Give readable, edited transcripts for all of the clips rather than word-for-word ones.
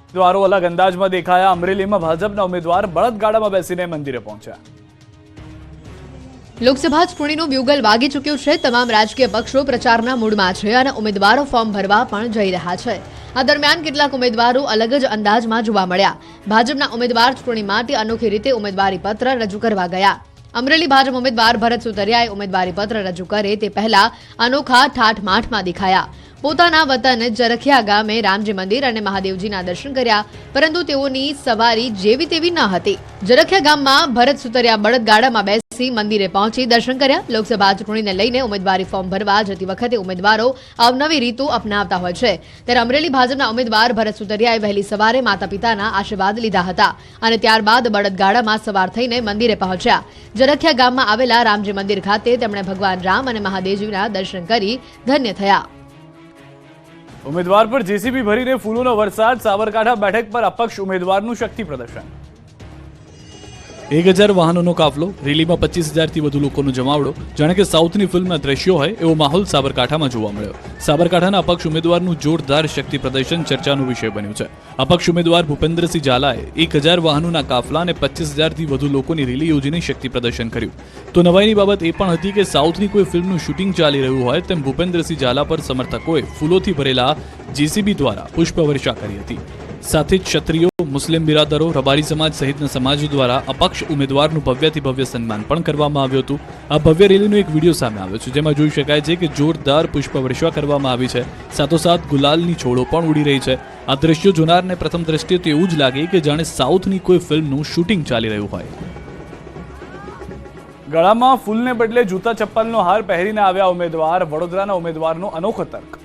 ઉમેદવારો અલગ અંદાજમાં દેખાયા। અમરેલીમાં ભાજપના ઉમેદવાર બળદગાડામાં બેસીને મંદિરે પહોંચ્યા। લોકસભા ચૂંટણીનું બ્યુગલ વાગી ચૂક્યું છે। તમામ રાજકીય પક્ષો પ્રચારના મૂડમાં છે અને ઉમેદવારો ફોર્મ ભરવા પણ જઈ રહ્યા છે। આ દરમિયાન કેટલાક ઉમેદવારો અલગ જ અંદાજમાં જોવા મળ્યા। ભાજપના ઉમેદવાર ચૂંટણી માટે અનોખી રીતે ઉમેદવારી પત્ર રજૂ કરવા ગયા। અમરેલી ભાજપ ઉમેદવાર ભરત સુતરિયાએ ઉમેદવારી પત્ર રજૂ કરે તે પહેલા અનોખા ઠાઠમાઠમાં દેખાયા। પોતાના વતન જરખિયા ગામે રામજી મંદિર અને મહાદેવજીના દર્શન કર્યા, પરંતુ તેઓની સવારી જેવી તેવી ન હતી। જરખિયા ગામમાં ભરત સુતરિયા બળદગાડામાં બેસી મંદિરે પહોંચી દર્શન કર્યા। લોકસભા ચૂંટણીને લઈને ઉમેદવારી ફોર્મ ભરવા જતી વખતે ઉમેદવારો અવનવી રીતો અપનાવતા હોય છે, ત્યારે અમરેલી ભાજપના ઉમેદવાર ભરત સુતરિયાએ વહેલી સવારે માતા પિતાના આશીર્વાદ લીધા હતા અને ત્યારબાદ બળદગાડામાં સવાર થઈને મંદિરે પહોંચ્યા। જરખિયા ગામમાં આવેલા રામજી મંદિર ખાતે તેમણે ભગવાન રામ અને મહાદેવજીના દર્શન કરી ધન્ય થયા। ઉમેદવાર પર જેસીબી ભરીને ફૂલોનો વરસાદ। સાબરકાંઠા બેઠક પર અપક્ષ ઉમેદવારનું શક્તિ પ્રદર્શન। 1000 વાહનોનો કાફલો, રેલીમાં 25,000 થી વધુ લોકોનો જમાવડો। જાણે કે સાઉથની ફિલ્મના દ્રશ્યો હોય એવો માહોલ સાબરકાંઠામાં જોવા મળ્યો। સાબરકાંઠાના અપક્ષ ઉમેદવારનું જોરદાર શક્તિ પ્રદર્શન ચર્ચાનો વિષય બન્યું છે। અપક્ષ ઉમેદવાર ભૂપેન્દ્રસિંહ ઝાલાએ 1000 વાહનોના કાફલા અને 25,000 થી વધુ લોકોની રેલી યોજીને શક્તિ પ્રદર્શન કર્યું। તો નવાઈની બાબત એ પણ હતી કે સાઉથની કોઈ ફિલ્મનું શૂટિંગ ચાલી રહ્યું હોય તેમ ભૂપેન્દ્રસિંહ ઝાલા પર સમર્થકોએ ફૂલોથી ભરેલા જેસીબી દ્વારા પુષ્પવર્ષા કરી હતી। સાથે જ ક્ષત્રિયો, મુસ્લિમ બિરાદરો, રબારી સમાજ સહિતના સમાજો દ્વારા અપક્ષ ઉમેદવારનું ભવ્યથી ભવ્ય સન્માન પણ કરવામાં આવ્યું હતું। આ ભવ્ય રેલીનો એક વિડીયો સામે આવ્યો છે, જેમાં જોઈ શકાય છે કે જોરદાર પુષ્પવર્ષા કરવામાં આવી છે। સાથોસાથ ગુલાલની છોડો પણ ઉડી રહી છે। આ દ્રશ્યો જોનારને પ્રથમ દ્રષ્ટિએ તો એવું જ લાગે કે જાણે સાઉથની કોઈ ફિલ્મનું શૂટિંગ ચાલી રહ્યું હોય। ગળામાં ફૂલને બદલે જૂતા ચપ્પલનો હાર પહેરીને આવ્યા ઉમેદવાર। વડોદરાના ઉમેદવારનો અનોખો તર્ક।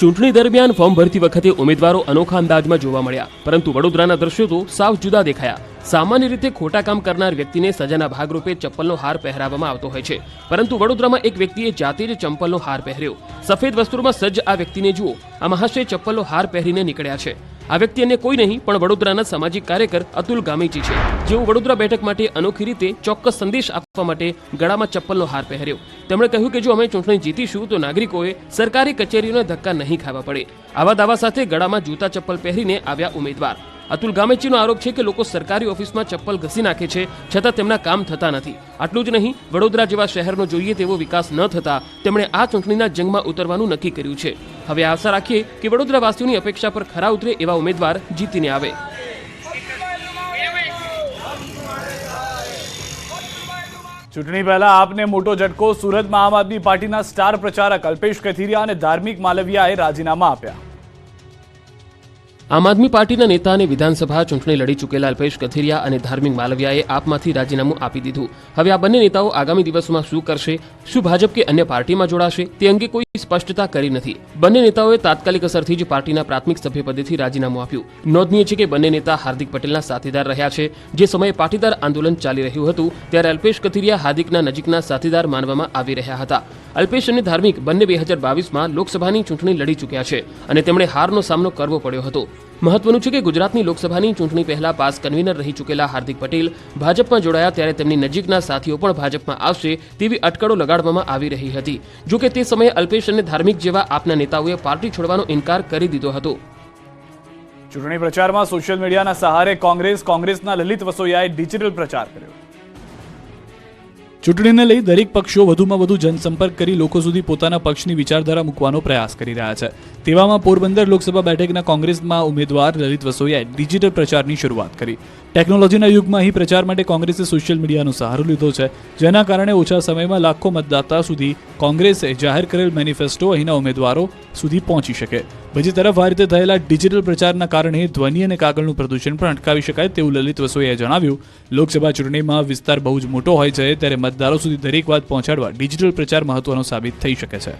ચૂંટણી દરમિયાન ફોર્મ ભરતી વખતે ઉમેદવારો અનોખા અંદાજમાં જોવા મળ્યા, પરંતુ વડોદરાના દ્રશ્યો તો સાવ જુદા દેખાયા। સામાન્ય રીતે ખોટા કામ કરનાર વ્યક્તિને સજાના ભાગરૂપે ચપ્પલનો હાર પહેરાવવામાં આવતો હોય છે, પરંતુ વડોદરામાં એક વ્યક્તિએ જાતે જ ચંપલનો હાર પહેર્યો। સફેદ વસ્ત્રોમાં સજ્જ આ વ્યક્તિને જુઓ। આ મહાશય ચપ્પલનો હાર પહેરીને નીકળ્યા છે। આ વ્યક્તિ અન્ય કોઈ નહીં પણ વડોદરાના સામાજિક કાર્યકર અતુલ ગામેચી છે, જેઓ વડોદરા બેઠક માટે અનોખી રીતે ચોક્કસ સંદેશ આપવા માટે ગળામાં ચપ્પલનો હાર પહેર્યો। તેમણે કહ્યું કે જો અમે ચૂંટણી જીતીશું તો નાગરિકોએ સરકારી કચેરીઓના ધક્કા નહીં ખાવા પડે। આવા દાવા સાથે ગળામાં જૂતા ચપ્પલ પહેરીને આવ્યા ઉમેદવાર। અતુલ ગામેચીનો આરોપ છે કે લોકો સરકારી ઓફિસમાં ચપ્પલ ઘસી નાખે છે, છતાં તેમના કામ થતા નથી। આટલું જ નહીં, વડોદરા જેવા શહેરનો જોઈએ તેવો વિકાસ ન થતા તેમણે આ ચૂંટણીના જંગમાં ઉતરવાનું નક્કી કર્યું છે। હવે આશા રાખીએ કે વડોદરાવાસીઓની અપેક્ષા પર ખરા ઉતરે એવા ઉમેદવાર જીતીને આવે। ચૂંટણી પહેલા આપને મોટો ઝટકો। સુરતમાં આમ આદમી પાર્ટીના સ્ટાર પ્રચારક અલ્પેશ કથિરિયા અને ધાર્મિક માલવિયાએ રાજીનામા આપ્યા। આમ આદમી પાર્ટીના નેતા અને વિધાનસભા ચૂંટણી લડી ચૂકેલા અલ્પેશ કથિરિયા અને ધાર્મિક માલવિયાએ આપમાંથી રાજીનામું આપી દીધું। હવે આ બંને નેતાઓ આગામી દિવસોમાં શું કરશે, શું ભાજપ કે અન્ય પાર્ટીમાં જોડાશે, તે અંગે કોઈ સ્પષ્ટતા કરી નથી। બંને નેતાઓએ તાત્કાલિક અસરથી જ પાર્ટીના પ્રાથમિક સભ્યપદેથી રાજીનામું આપ્યું। નોંધનીય છે કે બંને નેતા હાર્દિક પટેલના સાથીદાર રહ્યા છે। જે સમયે પાટીદાર આંદોલન ચાલી રહ્યું હતું ત્યારે અલ્પેશ કથિરિયા હાર્દિકના નજીકના સાથીદાર માનવામાં આવી રહ્યા હતા। અલ્પેશ અને ધાર્મિક બંને 2022માં લોકસભાની ચૂંટણી લડી ચૂક્યા છે અને તેમણે હારનો સામનો કરવો પડ્યો હતો। મહત્વનું છે કે ગુજરાતની લોકસભાની ચૂંટણી પહેલા પાસ કન્વીનર રહી ચૂકેલા હાર્દિક પટેલ ભાજપમાં જોડાયા ત્યારે તેમની નજીકના સાથીઓ પણ ભાજપમાં આવશે તેવી અટકળો લગાડવામાં આવી રહી હતી। જો કે તે સમયે અલ્પેશ અને ધાર્મિક જેવા આપના નેતાઓએ પાર્ટી છોડવાનો ઇનકાર કરી દીધો હતો। ચૂંટણી પ્રચારમાં સોશિયલ મીડિયાના સહારે કોંગ્રેસના લલિત વસોયાએ ડિજિટલ પ્રચાર કર્યો। ચૂંટણીને લઈ દરેક પક્ષો વધુમાં વધુ જનસંપર્ક કરી લોકો સુધી પોતાના પક્ષની વિચારધારા મૂકવાનો પ્રયાસ કરી રહ્યા છે। તેવામાં પોરબંદર લોકસભા બેઠકના કોંગ્રેસમાં ઉમેદવાર લલિત વસોયાએ ડિજિટલ પ્રચારની શરૂઆત કરી। ટેકનોલોજીના યુગમાં અહીં પ્રચાર માટે કોંગ્રેસે સોશિયલ મીડિયાનો સહારો લીધો છે, જેના કારણે ઓછા સમયમાં લાખો મતદાતા સુધી કોંગ્રેસે જાહેર કરેલ મેનિફેસ્ટો અહીંના ઉમેદવારો સુધી પહોંચી શકે। બીજી તરફ આ રીતે થયેલા ડિજિટલ પ્રચારના કારણે ધ્વનિ અને કાગળનું પ્રદૂષણ પણ અટકાવી શકાય તેવું લલિત વસોયાએ જણાવ્યું। લોકસભા ચૂંટણીમાં વિસ્તાર બહુ જ મોટો હોય છે, ત્યારે મતદારો સુધી દરેક વાત પહોંચાડવા ડિજિટલ પ્રચાર મહત્વનો સાબિત થઈ શકે છે।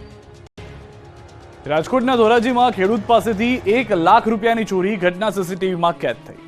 રાજકોટના ધોરાજીમાં ખેડૂત પાસેથી 1 લાખ રૂપિયાની ચોરી, ઘટના સીસીટીવીમાં કેદ થઈ।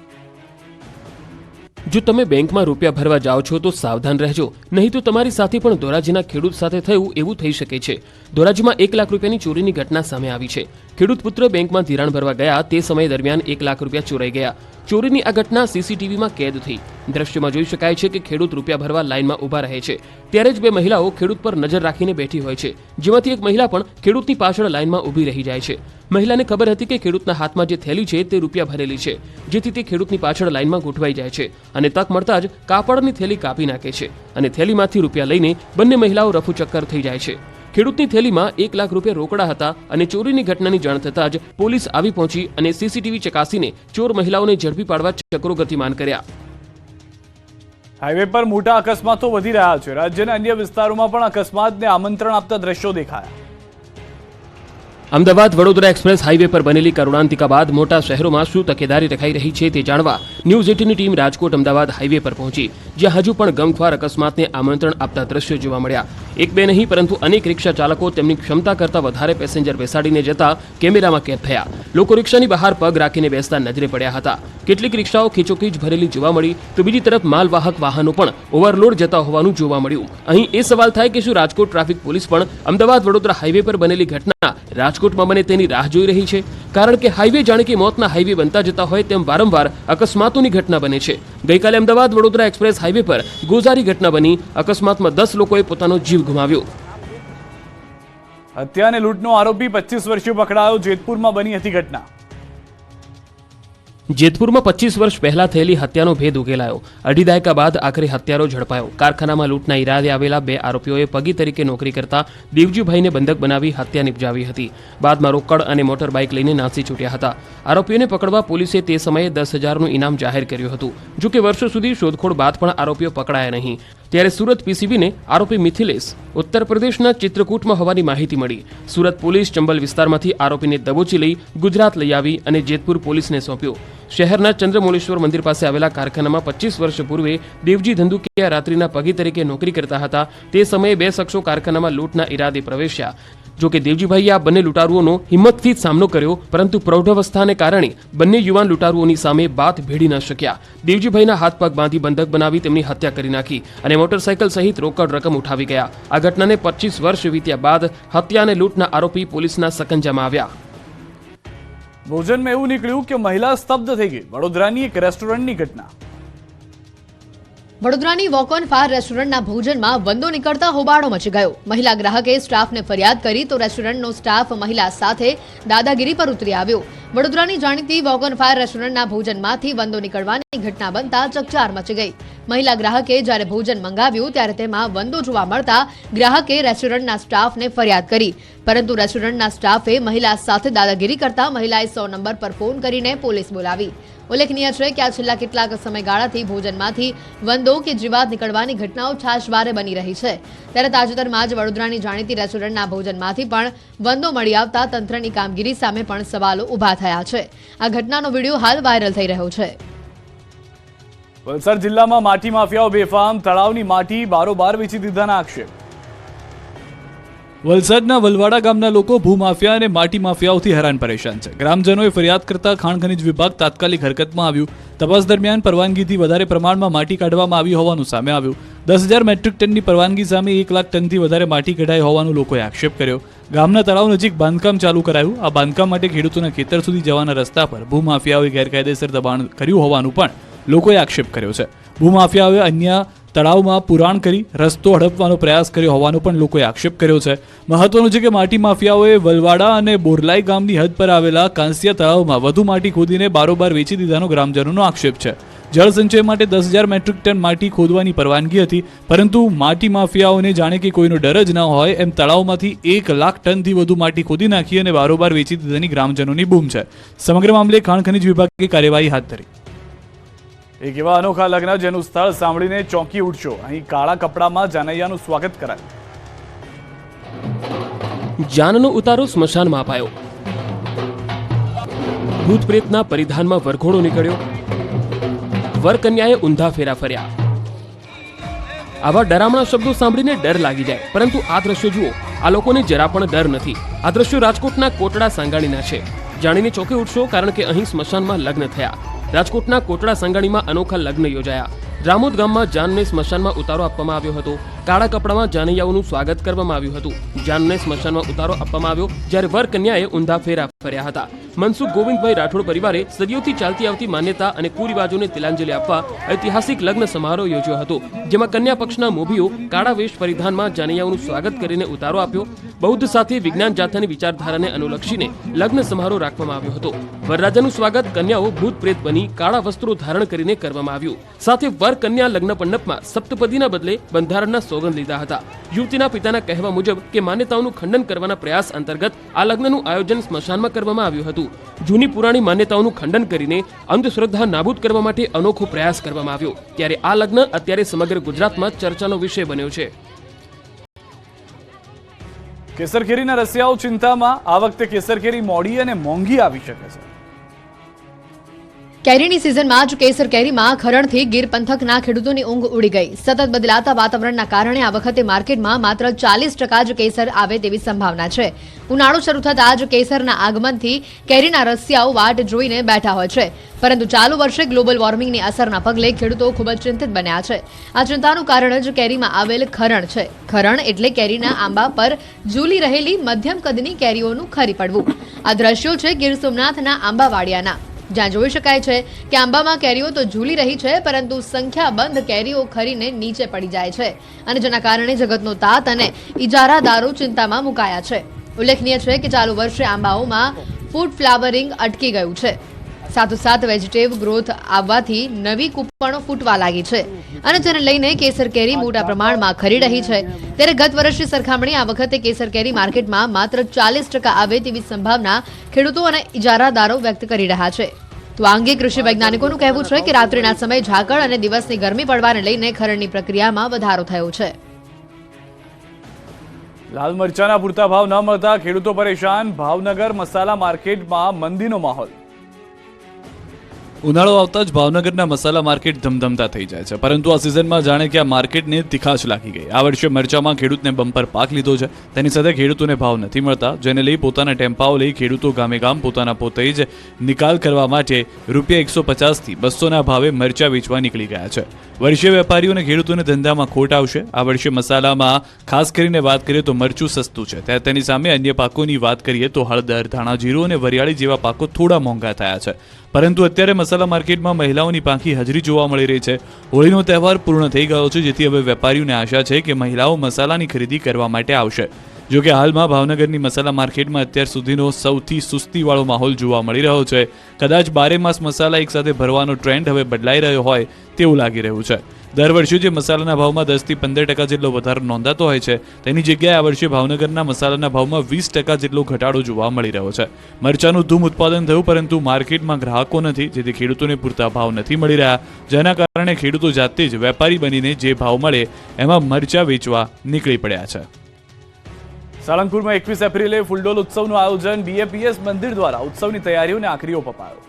જો તમે બેંકમાં રૂપિયા ભરવા જાઓ છો તો સાવધાન રહેજો, નહીં તો તમારી સાથે પણ ધોરાજીના ખેડૂત સાથે થયું એવું થઈ શકે છે। ધોરાજીમાં 1 લાખ રૂપિયાની ચોરીની ઘટના સામે આવી છે। ખેડૂત પુત્ર બેંકમાં ધિરાણ ભરવા ગયા તે સમય દરમિયાન 1 લાખ રૂપિયા ચોરાઈ ગયા। ચોરીની આ ઘટના સીસીટીવીમાં કેદ થઈ। દ્રશ્યમાં જોઈ શકાય છે કે ખેડૂત રૂપિયા ભરવા લાઇનમાં ઊભા રહે છે, ત્યારે જ બે મહિલાઓ ખેડૂત પર નજર રાખીને બેઠી હોય છે, જેમાંથી એક મહિલા પણ ખેડૂતની પાછળ લાઇનમાં ઊભી રહી જાય છે। મહિલાને ખબર હતી કે ખેડૂતના હાથમાં જે થેલી છે તે રૂપિયા ભરેલી છે, જેથી તે ખેડૂતની પાછળ લાઇનમાં ગોઠવાઈ જાય છે અને તક મળતા જ કાપડની થેલી કાપી નાખે છે અને થેલીમાંથી રૂપિયા લઈને બંને મહિલાઓ રફુચક્કર થઈ જાય છે. ખેડૂતની થેલીમાં 1 લાખ રૂપિયા રોકડા હતા અને ચોરીની ઘટનાની જાણ થતાં જ પોલીસ આવી પહોંચી અને સીસીટીવી ચકાસીને ચોર મહિલાઓને ઝડપી પાડવા ચક્રો ગતિમાન કર્યા. હાઈવે પર મોટા અકસ્માતો વધી રહ્યા છે. રાજ્યના અન્ય વિસ્તારોમાં પણ અકસ્માતને આમંત્રણ આપતા દ્રશ્યો દેખાયા. અમદાવાદ વડોદરા એક્સપ્રેસ હાઈવે પર બનેલી કરુણાંતિકા બાદ મોટા શહેરોમાં શું તકેદારી રખાઈ રહી છે તે જાણવા ન્યૂઝ 18ની ટીમ રાજકોટ અમદાવાદ હાઈવે પર પહોંચી, જ્યાં હજુ પણ ગમખ્વાર અકસ્માતને આમંત્રણ આપતા દ્રશ્યો જોવા મળ્યા. એક બે નહીં પરંતુ અનેક રિક્ષા ચાલકો તેમની ક્ષમતા કરતાં વધારે પેસેન્જર બેસાડીને જતા કેમેરામાં કેદ થયા. લોકો રિક્ષાની બહાર પગ રાખીને બેસતા નજરે પડ્યા હતા. કેટલીક રિક્ષાઓ ખીચોખીચ ભરેલી જોવા મળી તો બીજી તરફ માલવાહક વાહનો પણ ઓવરલોડ જતા હોવાનું જોવા મળ્યું. અહીં એ સવાલ થાય કે શું રાજકોટ ટ્રાફિક પોલીસ પણ અમદાવાદ વડોદરા હાઈવે પર બનેલી ઘટના રાજકોટમાં બને તેની રાહ જોઈ રહી છે? કારણ કે હાઈવે જાણે કે મોતના હાઈવે બનતા જતા હોય તેમ વારંવાર અકસ્માતોની ઘટના બને છે. ગઈકાલે અમદાવાદ વડોદરા એક્સપ્રેસ હાઈવે પર ગોઝારી ઘટના બની. અકસ્માતમાં 10 લોકોએ પોતાનો જીવ ગુમાવ્યો. હત્યા અને લૂંટનો આરોપી 25 વર્ષીય પકડાયો. જેતપુરમાં બની હતી ઘટના. જેતપુરમાં 25 વર્ષ પહેલા થયેલી હત્યાનો ભેદ ઉકેલાયો. અઢી દાયકા બાદ આખરે હત્યારો ઝડપાયો. કારખાનામાં લૂંટના ઈરાદે આવેલા 2 આરોપીઓએ પગી તરીકે નોકરી કરતા દેવજીભાઈને બંધક બનાવી હત્યા નિપજાવી હતી. બાદમાં રોકડ અને મોટર બાઇક લઈને નાસી છૂટ્યા હતા. આરોપીઓને પકડવા પોલીસે તે સમયે 10,000નું ઇનામ જાહેર કર્યું હતું. જો કે વર્ષો સુધી શોધખોળ બાદ પણ આરોપીઓ પકડાયા નહીં. ત્યારે સુરત પીસીબીને આરોપી મિથિલેશ ઉત્તર પ્રદેશના ચિત્રકૂટમાં હોવાની માહિતી મળી. સુરત પોલીસ ચંબલ વિસ્તારમાંથી આરોપીને દબોચી લઈ ગુજરાત લઈ આવી અને જેતપુર પોલીસને સોંપ્યો. શહેરના ચંદ્રમૌળેશ્વર મંદિર પાસે આવેલા કારખાનામાં 25 વર્ષ પૂર્વે દેવજી ધંધુકિયા રાત્રિના પગી તરીકે નોકરી કરતા હતા. તે સમયે 2 શખ્સો કારખાનામાં લૂંટના ઈરાદે પ્રવેશ્યા. જો કે દેવજીભાઈએ આ બંને લૂંટારુઓનો હિંમતથી જ સામનો કર્યો, પરંતુ પ્રૌઢાવસ્થાને કારણે બંને યુવાન લૂંટારુઓની સામે બાથ ભેડી ન શક્યા. દેવજીભાઈના હાથ પગ બાંધી બંધક બનાવી તેમની હત્યા કરી નાખી અને મોટરસાયકલ સહિત રોકડ રકમ ઉઠાવી ગયા. આ ઘટનાને 25 વર્ષ વીત્યા બાદ હત્યા અને લૂંટના આરોપી પોલીસના સકંજામાં આવ્યા. ભોજનમાં એવું નીકળ્યું કે મહિલા સ્તબ્ધ થઈ ગઈ. વડોદરાની એક રેસ્ટોરન્ટની ઘટના. વડોદરાની વોક ઓન ફાયર રેસ્ટોરન્ટના ભોજનમાં વંદો નીકળતા હોબાળો મચી ગયો. મહિલા ગ્રાહકે સ્ટાફને ફરિયાદ કરી તો રેસ્ટોરન્ટનો સ્ટાફ મહિલા સાથે દાદાગીરી પર ઉતરી આવ્યો. વડોદરાની જાણીતી વોક ઓન ફાયર રેસ્ટોરન્ટના ભોજનમાંથી વંદો નીકળવાની ઘટના બનતા ચકચાર મચી ગઈ. મહિલા ગ્રાહકે જ્યારે ભોજન મંગાવ્યું ત્યારે તેમાં વંદો જોવા મળતા ગ્રાહકે રેસ્ટોરન્ટના સ્ટાફને ફરિયાદ કરી, પરંતુ રેસ્ટોરન્ટના સ્ટાફે મહિલા સાથે દાદાગીરી કરતા મહિલાએ 100 નંબર પર ફોન કરીને પોલીસ બોલાવી. ઉલ્લેખનીય છે કે આ છેલ્લા કેટલાક સમયગાળાથી ભોજનમાંથી વંદો કે જીવાત નીકળવાની ઘટનાઓ છાશવારે બની રહી છે. ત્યારે તાજેતરમાં જ વડોદરાની જાણીતી રેસ્ટોરન્ટના ભોજનમાંથી પણ વંદો મળી આવતા તંત્રની કામગીરી સામે પણ સવાલો ઊભા થયા છે. આ ઘટનાનો વિડીયો હાલ વાયરલ થઈ રહ્યો છે. વલસાડ જિલ્લામાં માટી માફિયાઓ બેફામ. તળાવની માટી બારોબાર વેચી દીધાના આક્ષેપ. વલસાડના વલવાડા ગામના લોકો ભૂમાફિયા અને માટી માફિયાઓથી હેરાન પરેશાન છે. ગ્રામજનોએ ફરિયાદ કરતા ખાણ ખનીજ વિભાગ તાત્કાલિક હરકતમાં આવ્યું. તપાસ દરમિયાન પરવાનગીથી વધારે પ્રમાણમાં માટી કાઢવામાં આવી હોવાનું સામે આવ્યું. 10,000 મેટ્રિક ટનની પરવાનગી સામે 1 લાખ ટનથી વધારે માટી કઢાઈ હોવાનું લોકોએ આક્ષેપ કર્યો. ગામના તળાવ નજીક બાંધકામ ચાલુ કરાયું. આ બાંધકામ માટે ખેડૂતોના ખેતર સુધી જવાના રસ્તા પર ભૂમાફિયાઓએ ગેરકાયદેસર દબાણ કર્યું હોવાનું પણ લોકોએ આક્ષેપ કર્યો છે. ભૂમાફિયાઓએ અન્ય તળાવમાં પુરાણ કરી રસ્તો હડપવાનો પ્રયાસ કર્યો હોવાનો પણ લોકોએ આક્ષેપ કર્યો છે. મહત્વનું છે કે માટી માફિયાઓએ વલવાડા અને બોરલાઈ ગામની હદ પર આવેલા કાંસિયા તળાવમાં વધુ માટી ખોદીને બારોબાર વેચી દીધાનો ગ્રામજનોનો આક્ષેપ છે. જળ સંચય માટે 10,000 મેટ્રિક ટન માટી ખોદવાની પરવાનગી હતી, પરંતુ માટી માફિયાઓને જાણે કે કોઈનો ડર જ ન હોય એમ તળાવમાંથી 1 લાખ ટનથી વધુ માટી ખોદી નાખી અને બારોબાર વેચી દીધાની ગ્રામજનોની બૂમ છે. સમગ્ર મામલે ખાણ ખનીજ વિભાગે કાર્યવાહી હાથ ધરી. એક એવા અનોખા લગ્ન જેનું સ્થળ સાંભળીને ચોંકી ઉઠશો. અહીં કાળા કપડામાં જાનૈયાનું સ્વાગત કરાયું. જાનનો ઉતારો સ્મશાનમાં અપાયો. ભૂત પ્રેતના પરિધાનમાં વરઘોડો નીકળ્યો. વરકન્યાએ ઊંધા ફેરા ફર્યા. આવા ડરામણા શબ્દો સાંભળીને ડર લાગી જાય, પરંતુ આ દ્રશ્યો જુઓ. આ લોકોને જરા પણ ડર નથી. આ દ્રશ્યો રાજકોટના કોટડા સાંગાણીના છે. જાણીને ચોંકી ઉઠશો, કારણ કે અહીં સ્મશાનમાં લગ્ન થયા. રાજકોટના કોટડા સાંગાણીમાં અનોખા લગ્ન યોજાયા. રામોદ ગામમાં જાનને સ્મશાનમાં ઉતારો આપવામાં આવ્યો હતો. કાળા કપડામાં જાનૈયાઓનું સ્વાગત કરવામાં આવ્યું હતું. જાનને સ્મશાનમાં ઉતારો આપવામાં આવ્યો, જ્યારે વર કન્યાએ ઊંધા ફેરા ફર્યા હતા. મનસુખ ગોવિંદભાઈ રાઠોડ પરિવારે સદીઓથી ચાલતી આવતી માન્યતા અને કુરિવાજોને તિલાંજલિ આપવા ઐતિહાસિક લગ્ન સમારોહ યોજ્યો હતો, જેમાં કન્યા પક્ષના મોભીઓ કાળા વેશ પરિધાનમાં જાનૈયાઓનું સ્વાગત કરીને ઉતારો આપ્યો. બૌદ્ધ સાથે વિજ્ઞાન જાથાની વિચારધારાને અનુલક્ષીને લગ્ન સમારોહ રાખવામાં આવ્યો હતો. વરરાજાનું સ્વાગત કન્યાઓ ભૂત પ્રેત બની કાળા વસ્ત્રો ધારણ કરીને કરવામાં આવ્યું. સાથે વર કન્યા લગ્ન મંડપમાં સપ્તપદીના બદલે બંધારણના સોગંદ લીધા હતા. યુવતીના પિતાના કહેવા મુજબ કે માન્યતાઓનું ખંડન કરવાના પ્રયાસ અંતર્ગત આ લગ્નનું આયોજન સ્મશાનમાં કરવામાં આવ્યું હતું. જૂની પુરાણી માન્યતાઓનું ખંડન કરીને અંધશ્રદ્ધા નાબૂદ કરવા માટે અનોખો પ્રયાસ કરવામાં આવ્યો. ત્યારે આ લગ્ન અત્યારે સમગ્ર ગુજરાતમાં ચર્ચાનો વિષય બન્યો છે. કેસર કેરીના રસિયાઓ ચિંતામાં. આ વખતે કેસર કેરી મોડી અને મોંઘી આવી શકે છે. કેરીની સિઝનમાં જ કેસર કેરીમાં ખરણથી ગીર પંથકના ખેડૂતોની ઊંઘ ઉડી ગઈ. સતત બદલાતા વાતાવરણના કારણે આ વખતે માર્કેટમાં માત્ર 40% જ કેસર આવે તેવી સંભાવના છે. ઉનાળો શરૂ થતાં જ કેસરના આગમનથી કેરીના રસિયાઓ વાટ જોઈને બેઠા હોય છે. પરંતુ ચાલુ વર્ષે ગ્લોબલ વોર્મિંગની અસરના પગલે ખેડૂતો ખૂબ જ ચિંતિત બન્યા છે. આ ચિંતાનું કારણ જ કેરીમાં આવેલ ખરણ છે. ખરણ એટલે કેરીના આંબા પર ઝૂલી રહેલી મધ્યમ કદની કેરીઓનું ખરી પડવું. આ દ્રશ્યો છે ગીર સોમનાથના આંબાવાડિયાના, જ્યાં જોઈ શકાય છે કે આંબામાં કેરીઓ તો ઝૂલી રહી છે, પરંતુ સંખ્યાબંધ કેરીઓ ખરીને નીચે પડી જાય છે, અને જેના કારણે જગતનો તાત અને ઇજારાદારો ચિંતામાં મુકાયા છે. ઉલ્લેખનીય છે કે ચાલુ વર્ષે આંબાઓમાં ફૂડ ફ્લાવરિંગ અટકી ગયું છે. સાથોસાથ વેજીટેટિવ ગ્રોથ આવવાથી નવી કૂપણો ફૂટવા લાગી છે, અને જેને લઈને કેસર કેરી મોટા પ્રમાણમાં ખરી રહી છે. ત્યારે ગત વર્ષની સરખામણી આ વખતે કેસર કેરી માર્કેટમાં માત્ર 40% આવે તેવી સંભાવના ખેડૂતો અને ઇજારાદારો વ્યક્ત કરી રહ્યા છે. તો આ અંગે કૃષિ વૈજ્ઞાનિકોનું કહેવું છે કે રાત્રિના સમયે ઝાકળ અને દિવસની ગરમી પડવાને લઈને ખરણની પ્રક્રિયામાં વધારો થયો છે. લાલ મરચાના પૂરતા ભાવ ન મળતા ખેડૂતો પરેશાન. ભાવનગર મસાલા માર્કેટમાં મંદીનો માહોલ. ઉનાળો આવતા જ ભાવનગરના મસાલા માર્કેટ ધમધમતા થઈ જાય છે, પરંતુ આ સિઝનમાં જાણે કે આ માર્કેટને તીખાશ લાગી ગઈ. આ વર્ષે મરચામાં ખેડૂતને બમ્પર પાક લીધો છે. તેની સાથે ખેડૂતોને ભાવ નથી મળતા, જેને લઈ પોતાના ટેમ્પાઓ લઈ ખેડૂતો ગામે ગામ પોતાના પોતે જ નિકાલ કરવા માટે ₹150થી ₹200ના ભાવે મરચા વેચવા નીકળી ગયા છે. વર્ષે વેપારીઓ અને ખેડૂતોને ધંધામાં ખોટ આવશે. આ વર્ષે મસાલામાં ખાસ કરીને વાત કરીએ તો મરચું સસ્તું છે, ત્યારે તેની સામે અન્ય પાકોની વાત કરીએ તો હળદર, ધાણા, જીરું અને વરિયાળી જેવા પાકો થોડા મોંઘા થયા છે. પરંતુ અત્યારે મસાલા માર્કેટમાં મહિલાઓની પાંખી હાજરી જોવા મળી રહી છે. હોળીનો તહેવાર પૂર્ણ થઈ ગયો છે, જેથી હવે વેપારીઓને આશા છે કે મહિલાઓ મસાલાની ખરીદી કરવા માટે આવશે. જોકે હાલમાં ભાવનગરની મસાલા માર્કેટમાં અત્યાર સુધીનો સૌથી સુસ્તીવાળો માહોલ જોવા મળી રહ્યો છે. કદાચ 12 માસ મસાલા એકસાથે ભરવાનો ટ્રેન્ડ હવે બદલાઈ રહ્યો હોય તેવું લાગી રહ્યું છે. દર વર્ષે જે મસાલાના ભાવમાં 10થી 15% જેટલો વધારો નોંધાતો હોય છે, તેની જગ્યાએ આ વર્ષે ભાવનગરના મસાલાના ભાવમાં 20% જેટલો ઘટાડો જોવા મળી રહ્યો છે. મરચાનું ધૂમ ઉત્પાદન થયું, પરંતુ માર્કેટમાં ગ્રાહકો નથી, જેથી ખેડૂતોને પૂરતા ભાવ નથી મળી રહ્યા, જેના કારણે ખેડૂતો જાતે જ વેપારી બનીને જે ભાવ મળે એમાં મરચા વેચવા નીકળી પડ્યા છે. સાળંગપુરમાં 21 એપ્રિલે ફૂલડોલ ઉત્સવનું આયોજન. BAPS મંદિર દ્વારા ઉત્સવની તૈયારીઓને આખરી ઓપ અપાયો.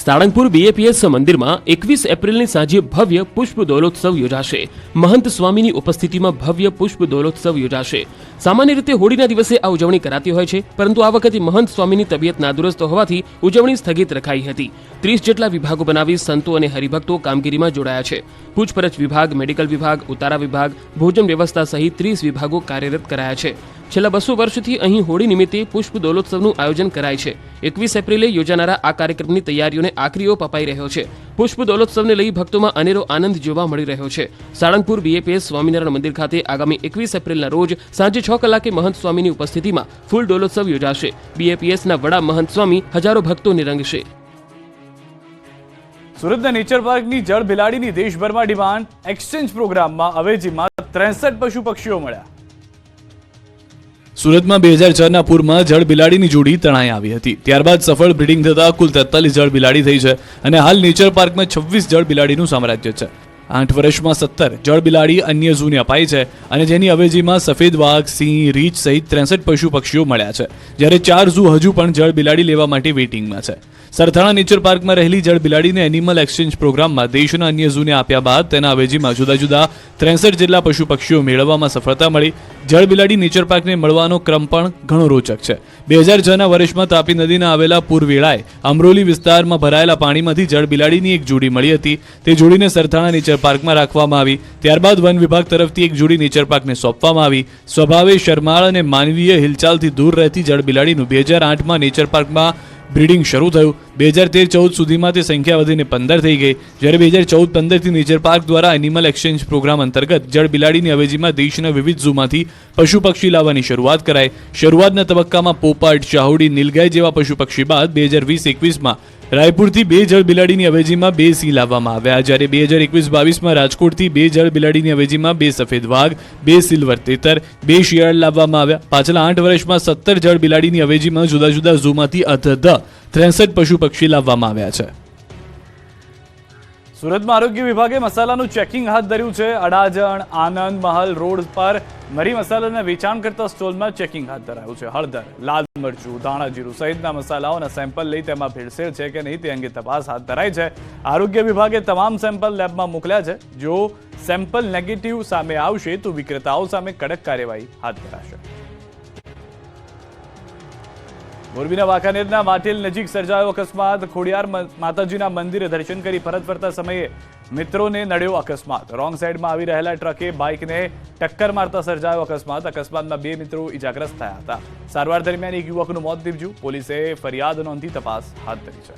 સાળંગપુર BAPS મંદિરમાં 21 એપ્રિલની સાંજે ભવ્ય પુષ્પ દોલોત્સવ યોજાશે. મહંત સ્વામીની ઉપસ્થિતિમાં ભવ્ય પુષ્પ દોલોત્સવ યોજાશે. સામાન્ય રીતે હોળીના દિવસે આ ઉજવણી કરાતી હોય છે, પરંતુ આ વખતે મહંત સ્વામીની તબિયત નાદુરસ્ત હોવાથી ઉજવણી સ્થગિત રખાઈ હતી. 30 જેટલા વિભાગો બનાવી સંતો અને હરિભક્તો કામગીરીમાં જોડાયા છે. પૂછપરછ વિભાગ, મેડિકલ વિભાગ, ઉતારા વિભાગ, ભોજન વ્યવસ્થા સહિત 30 વિભાગો કાર્યરત કરાયા છે. છેલ્લા 200 વર્ષથી અહીં હોળી નિમિત્તે પુષ્પ દોલોત્સવનું આયોજન કરાય છે. 21 એપ્રિલે યોજાનારા આ કાર્યક્રમની તૈયારીઓને આખરી ઓપ અપાઈ રહ્યો છે. પુષ્પ દોલોત્સવને લઈ ભક્તોમાં અનેરો આનંદ જોવા મળી રહ્યો છે. સાળંગપુર BAPS સ્વામિનારાયણ મંદિર ખાતે આગામી 21 એપ્રિલના રોજ સાંજે 6 કલાકે મહંત સ્વામીની ઉપસ્થિતિમાં ફૂલ દોલોત્સવ યોજાશે. BAPSના વડા મહંત સ્વામી હજારો ભક્તોને રંગશે. સુરતના નેચર પાર્કની જળ બિલાડીની દેશભરમાં ડિમાન્ડ. એક્સચેન્જ પ્રોગ્રામમાં અવેજીમાં 63 પશુ પક્ષીઓ મળ્યા. સુરતમાં 2004ના પૂરમાં જળ બિલાડીની જોડી તણાઈ આવી હતી. ત્યારબાદ સફળ બ્રીડિંગ થતા કુલ 43 જળ બિલાડી થઈ છે, અને હાલ નેચર પાર્કમાં 26 જળ બિલાડીનું સામ્રાજ્ય છે. 8 વર્ષમાં 17 જળ બિલાડી અન્ય ઝૂને અપાઈ છે, અને જેની અવેજીમાં સફેદ વાઘ, સિંહ, રીંછ સહિત 63 પશુ પક્ષીઓ મળ્યા છે, જ્યારે 4 ઝૂ હજુ પણ જળ બિલાડી લેવા માટે વેઇટિંગમાં છે. સરથાણા નેચર પાર્કમાં રહેલી જળ બિલાડીને એનિમલ એક્સચેન્જ પ્રોગ્રામમાં દેશના અન્ય ઝૂને આપ્યા બાદ તેના અવેજીમાં જુદા જુદા 63 જેટલા પશુ પક્ષીઓ મેળવવામાં સફળતા મળી. જળ બિલાડી નેચર પાર્કને મળવાનો ક્રમ પણ ઘણો રોચક છે. 2006ના વર્ષમાં તાપી નદીના આવેલા પૂર વેળાએ અમરોલી વિસ્તારમાં ભરાયેલા પાણીમાંથી જળ બિલાડીની એક જોડી મળી હતી. તે જોડીને સરથાણા નેચર નેચર પાર્કમાં રાખવામાં આવી. ત્યારબાદ વન વિભાગ તરફથી એક જોડી નેચર પાર્કને સોંપવામાં આવી. સ્વભાવે શરમાળ અને માનવીય હિલચાલથી દૂર રહેતી જળબિલાડીનું 2008માં નેચર પાર્કમાં બ્રીડિંગ શરૂ થયું. 2013-14 સુધીમાં તે સંખ્યા વધીને 15 થઈ ગઈ. જ્યારે 2014-15થી નેચર પાર્ક દ્વારા એનિમલ એક્સચેન્જ પ્રોગ્રામ અંતર્ગત જળબિલાડીની અવેજીમાં દેશના વિવિધ ઝૂમાંથી પશુ પક્ષી લાવવાની શરૂઆત કરાઈ. શરૂઆતના તબક્કામાં પોપટ, શાહુડી, નીલગાય જેવા પશુ પક્ષી બાદ 2020-21માં રાયપુરથી 2 જળબિલાડીની અવેજીમાં 2 સિંહ લાવવામાં આવ્યા. જ્યારે 2021-22માં રાજકોટથી 2 જળબિલાડીની અવેજીમાં 2 સફેદ વાઘ, 2 સિલ્વર તેતર, 2 શિયાળ લાવવામાં આવ્યા. પાછલા 8 વર્ષમાં 17 જળબિલાડીની અવેજીમાં જુદા જુદા ઝૂમાંથી અધધ 63 પશુ પક્ષી લાવવામાં આવ્યા છે. સુરતમાં આરોગ્ય વિભાગે મસાલાનું ચેકિંગ હાથ ધર્યું છે. અડાજણ આનંદ મહલ રોડ પર મરી મસાલાના વેચાણ કરતા સ્ટોલમાં ચેકિંગ હાથ ધરાયું છે. હળદર, લાલ મરચું, ધાણા જીરું સહિતના મસાલાઓના સેમ્પલ લઈ તેમાં ભેળસેળ છે કે નહીં તે અંગે તપાસ હાથ ધરાઈ છે. આરોગ્ય વિભાગે તમામ સેમ્પલ લેબમાં મોકલ્યા છે. જો સેમ્પલ નેગેટિવ સામે આવશે તો વિક્રેતાઓ સામે કડક કાર્યવાહી હાથ ધરાશે. મોરબીના વાંકાનેરના વાટેલ નજીક સર્જાયો અકસ્માત. ખોડિયાર માતાજીના મંદિરે દર્શન કરી પરત ફરતા સમયે મિત્રોને નડ્યો અકસ્માત. રોંગ સાઈડમાં આવી રહેલા ટ્રકે બાઇકને ટક્કર મારતા સર્જાયો અકસ્માત. અકસ્માતમાં 2 મિત્રો ઇજાગ્રસ્ત થયા હતા. સારવાર દરમિયાન એક યુવકનું મોત નીપજ્યું. પોલીસે ફરિયાદ નોંધી તપાસ હાથ ધરી છે.